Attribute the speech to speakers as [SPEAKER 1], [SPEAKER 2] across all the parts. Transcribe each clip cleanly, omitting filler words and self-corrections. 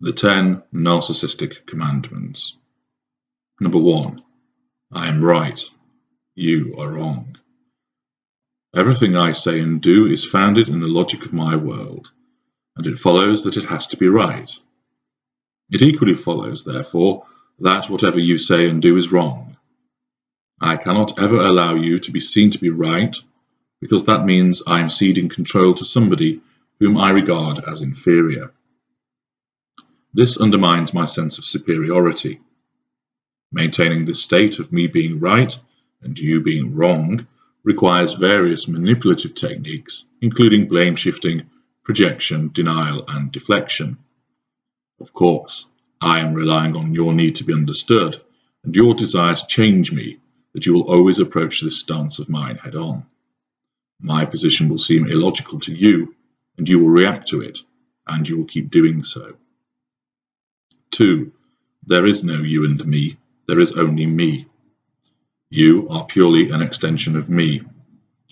[SPEAKER 1] The 10 Narcissistic Commandments. Number 1. I am right. You are wrong. Everything I say and do is founded in the logic of my world, and it follows that it has to be right. It equally follows, therefore, that whatever you say and do is wrong. I cannot ever allow you to be seen to be right, because that means I am ceding control to somebody whom I regard as inferior. This undermines my sense of superiority. Maintaining this state of me being right and you being wrong requires various manipulative techniques, including blame shifting, projection, denial, and deflection. Of course, I am relying on your need to be understood and your desire to change me that you will always approach this stance of mine head on. My position will seem illogical to you, and you will react to it, and you will keep doing so. 2. There is no you and me, there is only me. You are purely an extension of me.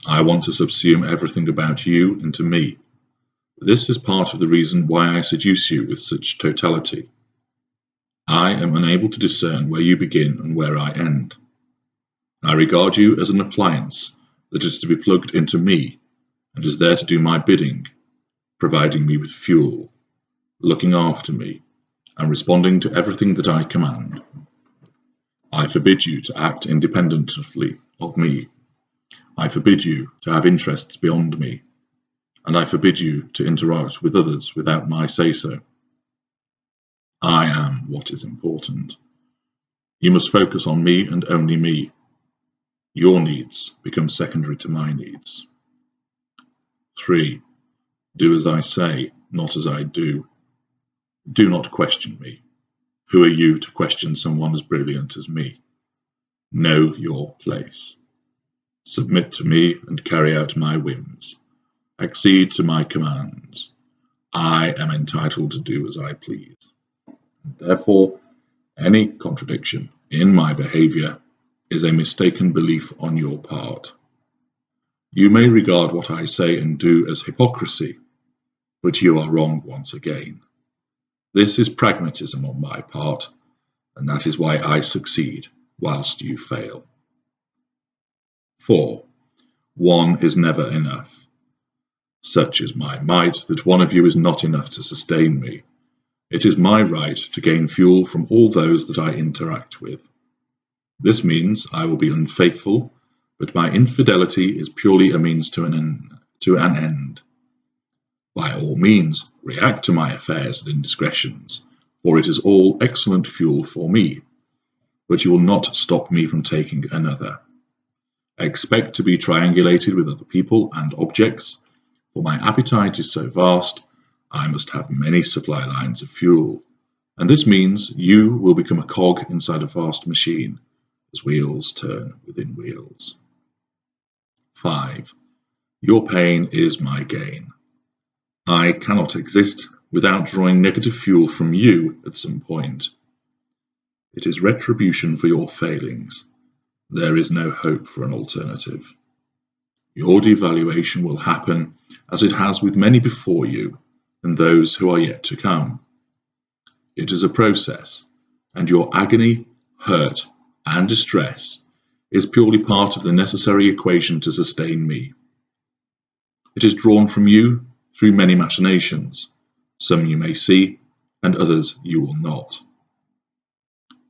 [SPEAKER 1] I want to subsume everything about you into me. This is part of the reason why I seduce you with such totality. I am unable to discern where you begin and where I end. I regard you as an appliance that is to be plugged into me and is there to do my bidding, providing me with fuel, looking after me, and responding to everything that I command. I forbid you to act independently of me. I forbid you to have interests beyond me, and I forbid you to interact with others without my say-so. I am what is important. You must focus on me and only me. Your needs become secondary to my needs. 3. Do as I say, not as I do. Do not question me. Who are you to question someone as brilliant as me? Know your place. Submit to me and carry out my whims. Accede to my commands. I am entitled to do as I please. Therefore, any contradiction in my behavior is a mistaken belief on your part. You may regard what I say and do as hypocrisy, but you are wrong once again. This is pragmatism on my part, and that is why I succeed whilst you fail. 4. One is never enough. Such is my might that one of you is not enough to sustain me. It is my right to gain fuel from all those that I interact with. This means I will be unfaithful, but my infidelity is purely a means to an end. By all means, react to my affairs and indiscretions, for it is all excellent fuel for me, but you will not stop me from taking another. Expect to be triangulated with other people and objects, for my appetite is so vast, I must have many supply lines of fuel, and this means you will become a cog inside a vast machine, as wheels turn within wheels. 5. Your pain is my gain. I cannot exist without drawing negative fuel from you at some point. It is retribution for your failings. There is no hope for an alternative. Your devaluation will happen as it has with many before you and those who are yet to come. It is a process, and your agony, hurt, and distress is purely part of the necessary equation to sustain me. It is drawn from you through many machinations, some you may see, and others you will not.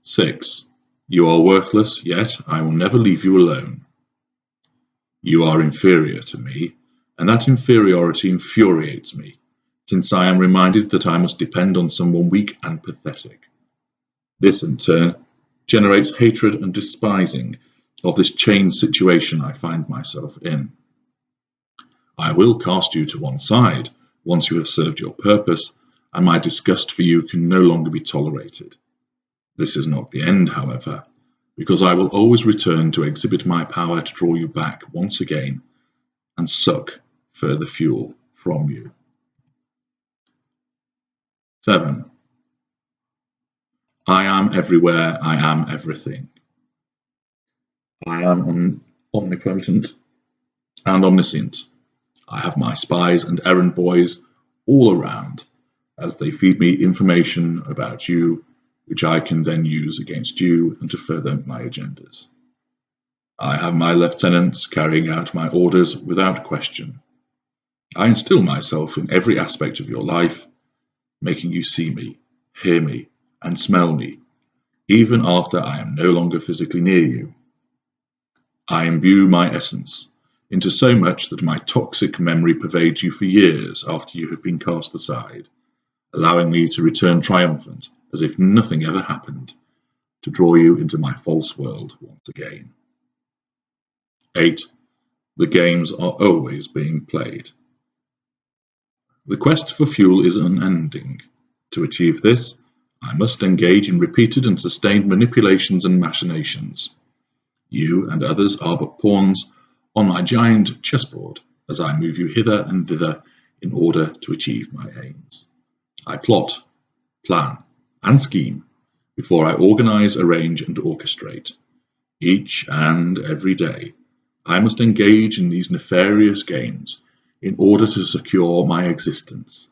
[SPEAKER 1] 6. You are worthless, yet I will never leave you alone. You are inferior to me, and that inferiority infuriates me, since I am reminded that I must depend on someone weak and pathetic. This, in turn, generates hatred and despising of this chained situation I find myself in. I will cast you to one side once you have served your purpose, and my disgust for you can no longer be tolerated. This is not the end, however, because I will always return to exhibit my power to draw you back once again and suck further fuel from you. 7. I am everywhere, I am everything. I am omnipotent and omniscient. I have my spies and errand boys all around, as they feed me information about you, which I can then use against you and to further my agendas. I have my lieutenants carrying out my orders without question. I instill myself in every aspect of your life, making you see me, hear me, and smell me, even after I am no longer physically near you. I imbue my essence into so much that my toxic memory pervades you for years after you have been cast aside, allowing me to return triumphant as if nothing ever happened, to draw you into my false world once again. 8. The games are always being played. The quest for fuel is unending. To achieve this, I must engage in repeated and sustained manipulations and machinations. You and others are but pawns on my giant chessboard as I move you hither and thither in order to achieve my aims. I plot, plan, and scheme before I organize, arrange, and orchestrate. Each and every day, I must engage in these nefarious games in order to secure my existence.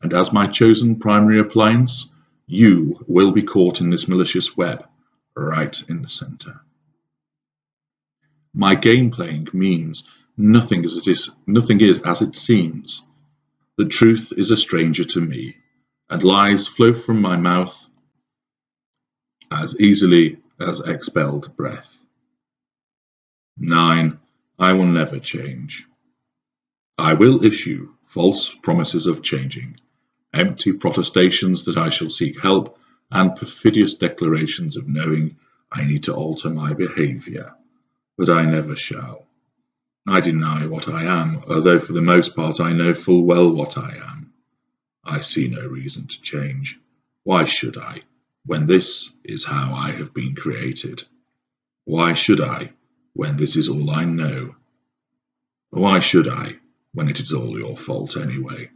[SPEAKER 1] And as my chosen primary appliance, you will be caught in this malicious web, right in the center. My game playing means nothing is as it seems. The truth is a stranger to me, and lies flow from my mouth as easily as expelled breath. 9. I will never change. I will issue false promises of changing, empty protestations that I shall seek help, and perfidious declarations of knowing I need to alter my behavior, but I never shall. I deny what I am, although for the most part I know full well what I am. I see no reason to change. Why should I, when this is how I have been created? Why should I, when this is all I know? Why should I, when it is all your fault anyway?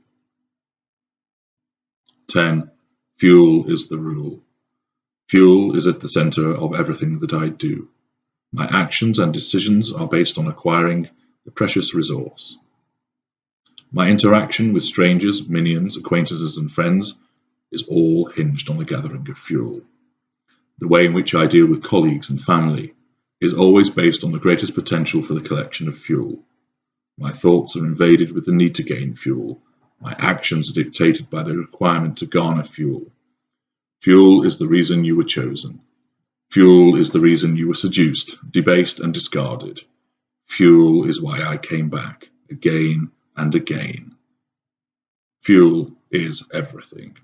[SPEAKER 1] 10. Fuel is the rule. Fuel is at the center of everything that I do. My actions and decisions are based on acquiring the precious resource. My interaction with strangers, minions, acquaintances, and friends is all hinged on the gathering of fuel. The way in which I deal with colleagues and family is always based on the greatest potential for the collection of fuel. My thoughts are invaded with the need to gain fuel. My actions are dictated by the requirement to garner fuel. Fuel is the reason you were chosen. Fuel is the reason you were seduced, debased, and discarded. Fuel is why I came back, again and again. Fuel is everything.